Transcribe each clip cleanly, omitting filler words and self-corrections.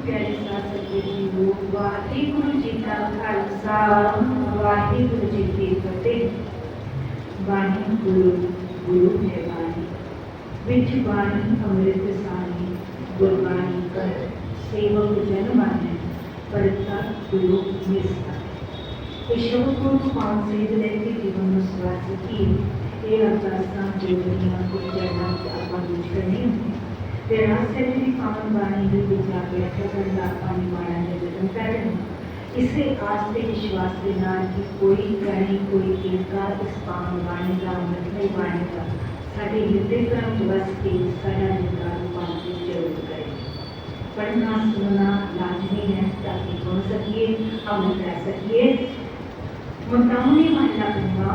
प्यारे साथ सतगुरु वाहिगुरु जी का खालसा वाहिगुरु जी की फतेह। बाणी गुरु गुरु है बाणी विच बाणी अमृत सानी गुरबाणी कर सेवक जन माने परता गुरु निस्ता। इस शब्द को पान से लेके जीवन में स्वास की ये अरदासां जोड़नियां कुछ चरणों से आपां विच करनी ते रहस्य दी पावन बाणी दे विच आ बैठा करदा पानी माणा दे जतन करन। इसे आस ते विश्वास के नाल कि कोई कहीं कोई कीर्ता इस पावन बाणी का अमृत नहीं बाणेगा साडे हृदय कर्म वस के साडा निकार पाने जरूर करे। पढ़ना सुनना लाजमी है ताकि सुन सकिए अमृत रह सकिए। मुद्दामनी महिला कहना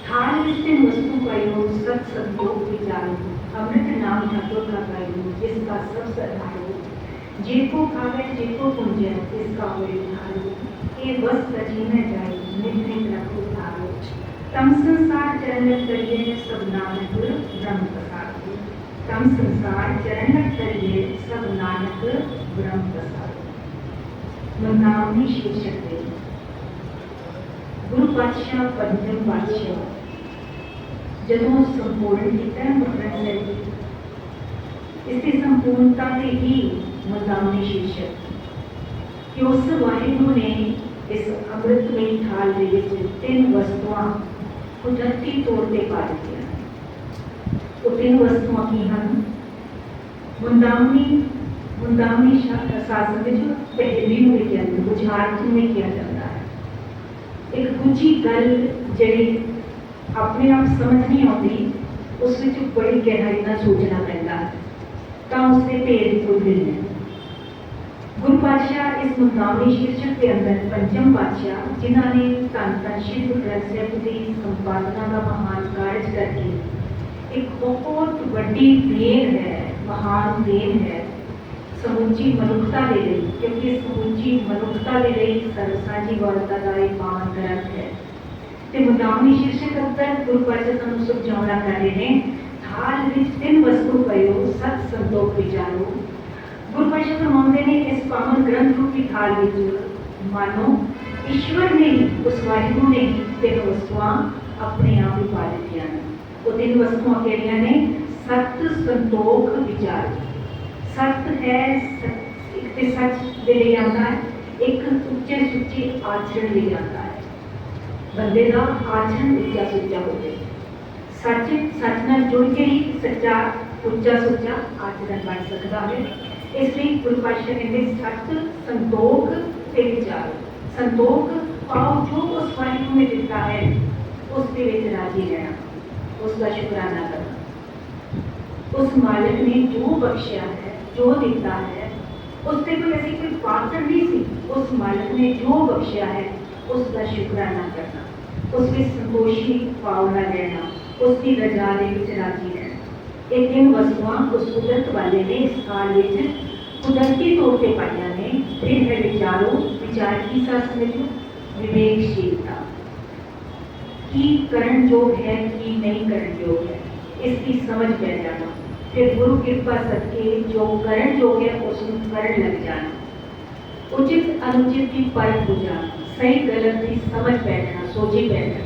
थाल विषय वस्तु का योग सत संतोष विचारो अमृत नाम ठाकुर का प्रयोग जिसका सब सदारो जेको खावे जेको पुंजे इसका विधारो ये बस सजी में जाए नित नित रखो धारो। तम संसार चरण करिए सब नानक ब्रह्म प्रसाद तम संसार चरण करिए सब नानक ब्रह्म प्रसाद। मुद्दामनी शीर्षक दे गुरु पातशाह पंचम पातशाह जदों संपूर्ण किया मुद्रण से इसकी संपूर्णता से ही मुद्दामनी शीर्षक कि उस वाहिगुरु ने इस अमृतमयी थाल दे विच तीन वस्तुआं कुदरती तौर पर पा दित्तियां। वो तीन वस्तुआं की हन मुद्दामनी शासन विच पहली नूं लिखिया बुझारत में किया जाता है। एक दूजी गल जिहड़ी अपने आप समझ नहीं आती उस विच बड़ी गहराई नाल सोचना पैंदा तां उसके भेद कोई नहीं है। गुरु पातशाह इस मुद्दामनी शीर्षक के अंदर पंचम पातशाह जिन्होंने धन धन श्री गुरु ग्रंथ साहिब की संपादना का महान कार्य करके एक बहुत बड़ी देन है महान देन है समूची मनुखता ले रही क्योंकि समूची मनुखता ले रही सरसाजी वार्ता का एक महान ग्रंथ है। ते मुद्दामनी शीर्षक अंदर गुरु पातशाह सानू समझाउणा कर रहे हैं थाल विच तीन वस्तु पयो सत संतोख विचारो। गुरु पातशाह फरमाते हैं इस पावन ग्रंथ रूपी थाल विच मानो ईश्वर ने उस वाहिगुरु ने तीन वस्तुआं अपने आप ही पा दित्तियां ने। वो तीन वस्तुआं किहड़ियां ने सत संतोख विचार। सत है एक ते सच दे ले आता है एक उच्चे सुच्चे आचरण ले आता है बंदे का आचरण उच्चा सुच्चा हो जाए सच सच नाल जुड़ के ही सच्चा उच्चा सुच्चा आचरण बन सकता है। इसलिए गुरु पातशाह कहते सत संतोख ते विचार। संतोख पाओ जो उस वाहिगुरु ने दिता है उसके विच राजी रहना उसका शुकराना करना। उस मालिक ने जो बख्शिया है जो दिता है उससे कोई ऐसी कोई पात्र नहीं सी। उस मालिक ने जो बख्शिया है उसका शुकराना करना उसकी संतोषी पावना रहना उसकी रजा दे विच राजी रहना। ये तीन वस्तुआं उस कुदरत वाले ने इस काल विच कुदरती तौर पर पाइयां ने। फिर है विचारो विचार की सा समझो विवेकशीलता की करण योग है कि नहीं करण योग है इसकी समझ पै जाना। फिर गुरु कृपा सदके जो करण योग है उसमें करण लग जाना। उचित अनुचित की परख हो जाना सही गलत की समझ बैठना सोची बैठना।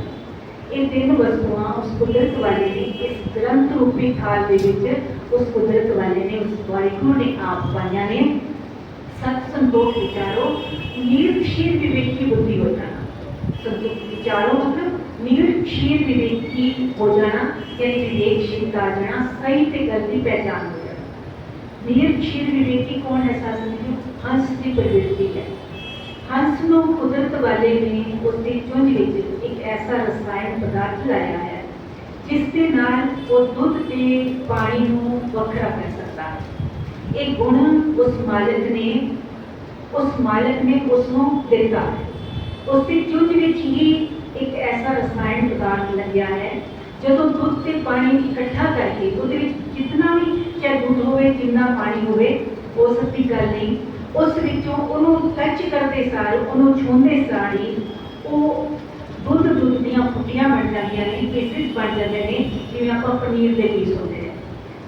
ये तीन वस्तुआं उस कुदरत वाले ने इस ग्रंथ रूपी थाल दे विच उस कुदरत वाले ने उस वाहिगुरु ने आप पाइयां ने। सत संतोख विचारो निरक्षीर विवेक की बुद्धि हो जाना। संतोख विचारो मतलब निरक्षीर विवेक की हो जाना यानी विवेकशीलता आ जाना सही ते गलती पहचान हो जाना। निरक्षीर विवेकी कौन है शासन हंस की प्रवृत्ति है। हंस को कुदरत वाले ने उसकी चुंझ विच एक ऐसा रसायन पदार्थ लाया है जिसके नाल वो दुध के पानी को वखरा कर सकता है। एक गुण उस मालिक ने उसको दिता है। उसकी चुंझ विच ही एक ऐसा रसायन पदार्थ लग्या है जो दुध के पानी इकट्ठा करके दुध जितना भी चाहे दुध हो जितना पानी हो वो सच्ची गल नहीं उस विचों उन्होंने टच करते सार उन्होंने छूंदे सार ही वो दुध दुध दियां फुटियां बन जांदियां ने पीसिस बन जाते हैं जिवें आपां पनीर के पीस होंदे हैं।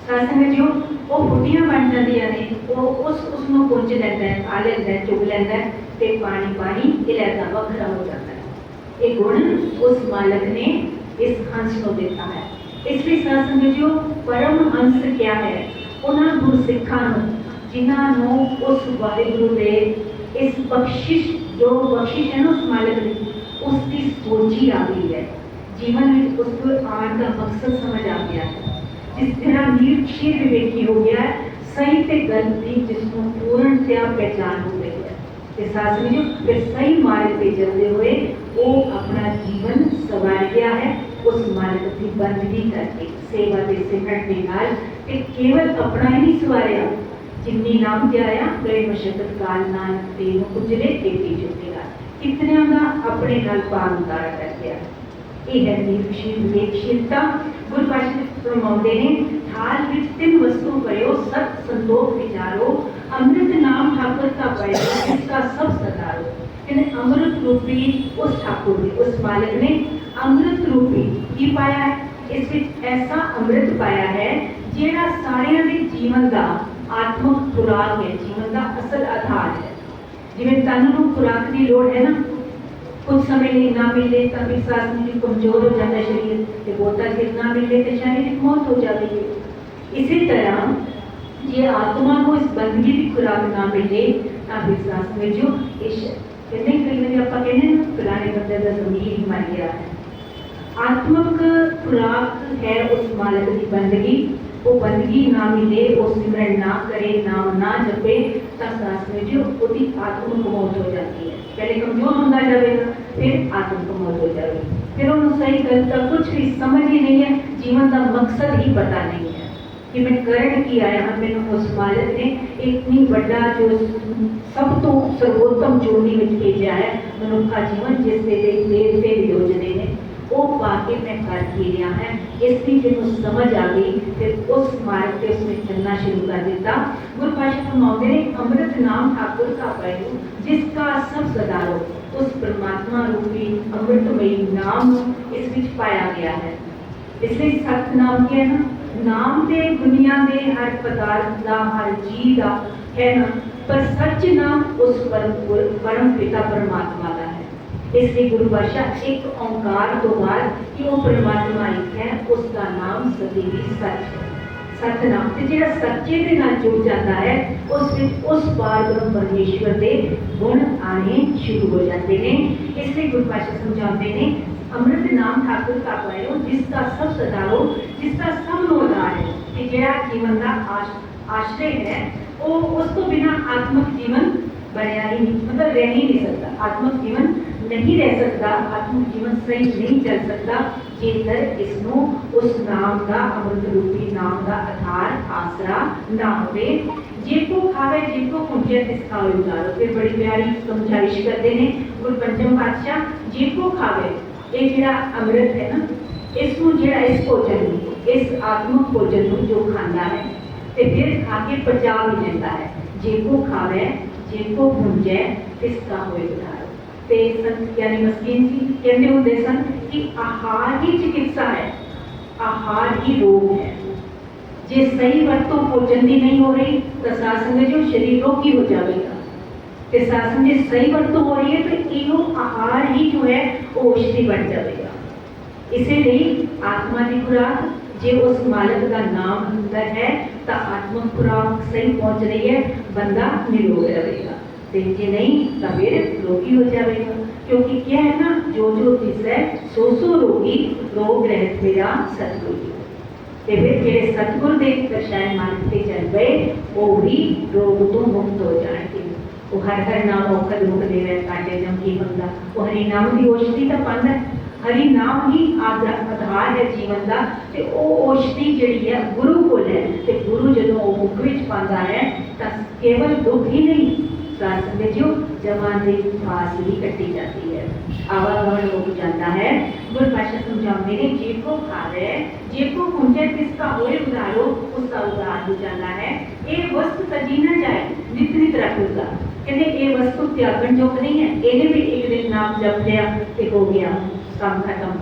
ਸਾਧ ਸੰਗਤ ਜੀ ਉਹ ਫੁੱਟੀਆਂ ਬਣ ਜਾਂਦੀਆਂ ਨੇ, ਉਹ ਉਸ ਨੂੰ ਪੁੰਜ ਲੈਂਦਾ ਹੈ, ਖਾ ਲੈਂਦਾ ਹੈ, ਚੁਗ ਲੈਂਦਾ ਹੈ ਤੇ ਪਾਣੀ ਇਲਾਦਾ ਵੱਖਰਾ ਹੋ ਜਾਂਦਾ ਹੈ। ਇਹ ਗੁਣ ਉਸ ਮਾਲਕ ਨੇ ਇਸ ਹੰਸ ਨੂੰ ਦਿੱਤਾ ਹੈ। ਇਸ ਲਈ ਸਾਧ ਸੰਗਤ ਜੀ ਪਰਮ ਹੰਸ ਕਿਆ ਹੈ? ਉਹਨਾਂ ਗੁਰਸਿੱਖਾਂ ਨੂੰ ਜਿਨ੍ਹਾਂ ਨੂੰ ਉਸ ਵਾਹਿਗੁਰੂ ਦੇ ਇਸ ਬਖਸ਼ਿਸ਼, ਜੋ ਬਖਸ਼ਿਸ਼ ਹੈ ਨਾ ਉਸ ਮਾਲਕ ਦੀ, ਉਸ ਦੀ ਸੋਝੀ ਆ ਗਈ ਹੈ, ਜੀਵਨ ਵਿੱਚ ਉਸ को आने का मकसद समझ आ गया है। जिस तरह निरक्षीर विवेकी हो गया है, सही ते गलत की जिसको पूर्णतया पहचान हो गई है। ते साथ में जो फिर सही मार्ग पे चलते हुए वो अपना जीवन संवार गया है उस मार्ग की बंदगी करके, सेवा के सिमरन के नाल ते केवल अपना ही नहीं सवारिया, जिन्नी नाम ध्याया गए मशक्कत काल नानक तेनों गुजरे तेती चुकेगा, कितने का अपने नाल पार उतारा कर गया। ये है निरक्षीर विवेकशीलता। गुरु पातशाह फरमाते हैं, थाल विच तिन वस्तु पयो सत संतोख विचारो, अमृत नाम ठाकुर का पयो इसका सब सतारो। यानी अमृत रूपी उस ठाकुर ने, उस मालिक ने अमृत रूपी की पाया है, इस विच ऐसा अमृत पाया है जेड़ा सारियां दे जीवन का आत्मक खुराक है, जीवन का असल आधार है। जिवें तन नूं खुराक की लोड़ है ना, कुछ समय लिए ना मिले तो फिर सांस में कमजोर हो जाता है शरीर, तो बहुता देर ना मिले तो शारीरिक मौत हो जाती है। इसी तरह ये आत्मा को इस बंदगी की खुराक ना मिले तो फिर सांस में जो इस कहने कई बार आप कहने फलाने बंदे का जमीर मर गया है। आत्मक खुराक है उस मालिक की बंदगी, वो बंदगी ना मिले, वो सिमरन ना करे, नाम ना जपे तो सांस में जो उसकी आत्मक मौत हो जाती है। पहले कमजोर होता जाएगा, फिर आत्मक मौत हो जाएगी, फिर उन्होंने सही गलत का कुछ भी समझ ही नहीं है, जीवन का मकसद ही पता नहीं है कि मैं करण की आया हाँ। मैंने उस मालिक ने इतनी बड़ा जो सब तो सर्वोत्तम जोड़ी में भेजा है मनुष्य जीवन, जिससे देवते योजने ने वो पाके मैं कर ही रहा है। इसलिए जब उस समझ आ गई फिर उस मार्ग पे उसने चलना शुरू कर दिया। गुरु पातशाह फरमाते हैं, अमृत नाम ठाकुर का पायो जिसका सब सदारो, उस परमात्मा रूपी अमृतमयी नाम इस विच पाया गया है। इसलिए सत नाम क्या है ना, नाम दे दुनिया दे हर पदार्थ का, हर जीव का है ना, पर सच नाम उस परम पिता परमात्मा का है। इसलिए गुरु पातशाह एक ओंकार तो बाद कि वो परमात्मा एक है, उसका नाम सदैव सच है। सत नाम ते जिहड़ा सच्चे दे नाल जुड़ जाता है उस विच उस पार ब्रह्म परमेश्वर दे गुण आने शुरू हो जाते हैं। इसलिए गुरु पातशाह समझाते हैं, अमृत नाम ठाकुर का पायो जिसका सब सदारो, जिसका सब नो आधार है कि जिहड़ा जीवन का आश्रय है वो उसको बिना आत्मक जीवन बनया ही नहीं, मतलब रह ही नहीं सकता। आत्मक जीवन नहीं रह सकता, आत्मक जीवन सही नहीं चल सकता जेकर इसनो उस नाम का, अमृत रूपी नाम का आधार आसरा ना होवे। जेको खावे जेको पूजे तिसका उतारो। फिर बड़ी प्यारी समझाइश करते हैं गुरु पंचम पातशाह, जेको खावे ये जिहड़ा अमृत है ना, इसको जिहड़ा इस भोजन इस आत्मक भोजन को जो खांदा है ते फिर खा के पचा भी लेता है। जेको खावे जेको पूजे तिसका होए उतारो। ते संत यानी मस्कीन जी कहते होंगे सन कि आहार ही चिकित्सा है, आहार ही रोग है। जे सही वरतों भोजन की नहीं हो रही तो शासन जो शरीर रोगी हो जाएगा, ते शासन जो सही वरतों हो रही है तो इहो आहार ही जो है वो औषधि बन जाएगा। इसीलिए आत्मा की खुराक जे उस मालिक का नाम अंदर है तो आत्मक खुराक सही पहुंच रही है, बंदा निरोग रहेगा। जे नहीं तो फिर रोगी हो जाएगा, क्योंकि क्या है ना, जो जो दिसै सो सो रोगी, रोग रहत मेरा सतगुरु। ते फिर जेडे सतगुरु दे दर्शाए मार्ग ते चल गए वो भी रोग तो मुक्त हो जाएंगे। वो हर हर नाम औखद रोग देवे काटे जम की बंदा, वो हरि नाम की औषधि तो पांदा है। हरि नाम ही आधार है जीवन का, ते वो औषधि जिहड़ी है गुरु कोल है। ते गुरु जदों वो मुख विच पांदा है तो केवल दुख ही नहीं जो जवान की फास भी कटी जाती है, आवागमन हो जाता है। गुरु पातशाह समझाते हैं, जेको खावे जेको पूजे किसका होए उधारो, उसका उधार हो जाता है। ये वस्तु तजी ना जाए नित नित रखूगा, कहते ये वस्तु त्यागन जोग नहीं है। इन्हें भी एक दिन नाम जप लिया तो हो गया काम खत्म।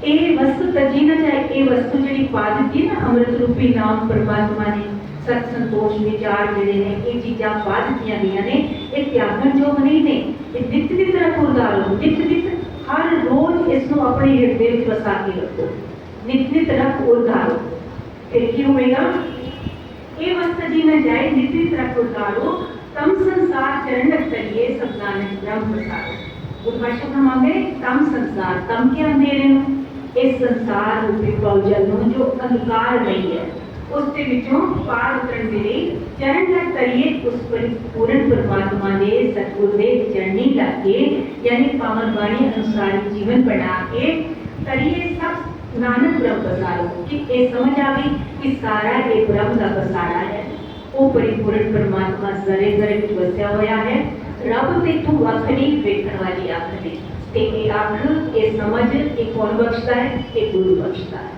ये वस्तु तजी ना जाए, ये वस्तु जी पा दी ना अमृत रूपी नाम परमात्मा ने, सत संतोष विचार जिहड़े ने ये चीज़ां पा दित्तियां गईयां ने, ये त्यागण योग नहीं ने। ये नित नित रखो उधारो, नित नित हर रोज इसनों अपने हृदय में वसा के रखो, नित नित रख उधारो। फिर की होगा, ये वस्तु जी न जाए नित नित रख उधारो, तम संसार चरण तरिए सब नानक ब्रह्म प्रसारो। गुरभाषा फरमाते तम संसार, तम के अंधेरे में इस संसार रूपी पौजल में जो अंधकार नहीं है उसके विचों पार उतरन मेरे चरण तक करिए उस परिपूर्ण परमात्मा ने सतगुरु दे चरणी लाके, यानी पावन वाणी अनुसार जीवन बना के करिए सब नानक ब्रह्म पसारो। कि ये समझ आ गई कि सारा ये ब्रह्म का पसारा है, वो परिपूर्ण परमात्मा जरे जरे विच वसिया होया है। रब तेथों वख नहीं, वेखण वाली अख नहीं। ते ये अख ये समझ ये कौन बख्शता है? ये गुरु बख्शता है।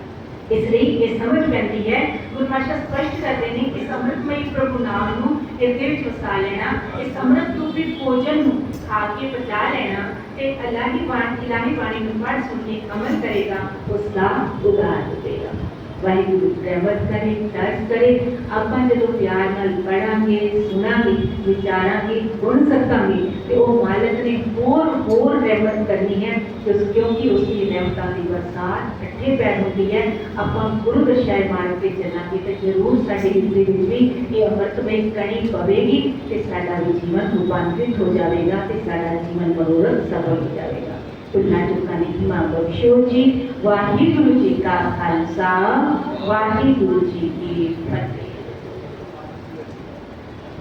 इसलिए ये समझ पैंती है, गुरभाषा स्पष्ट करते हैं कि अमृतमयी प्रभु नाम नूं हृदय विच वसा लेना, इस अमृत रूपी भोजन नूं खा के पचा लेना ते इलाही बाणी नूं पढ़ सुन के अमल करेगा, उसका उद्धार होगा। वाहिगुरु रहमत करे, दर्ज करे। ਆਪਾਂ ਜਦੋਂ प्यार नाल पढ़ांगे, सुनांगे, विचारांगे, गुण सकांगे तो वो मालिक ने होर रहमत करनी है, क्योंकि उसकी रहमतां दी बरसात इकट्ठे पैर होती है। ਆਪਾਂ गुरु दशाए मार्ग पे चलांगे तो जरूर साडे हिरदे विच भी ये अमृतमय कणी पवेगी ते साडा भी जीवन रूपांतरित हो जाएगा ते साडा जीवन मनोरथ सफल हो जाएगा। भुलना चुकाने की मां बख्शो जी। वाहिगुरु जी का खालसा, वाहिगुरु जी की फतेह।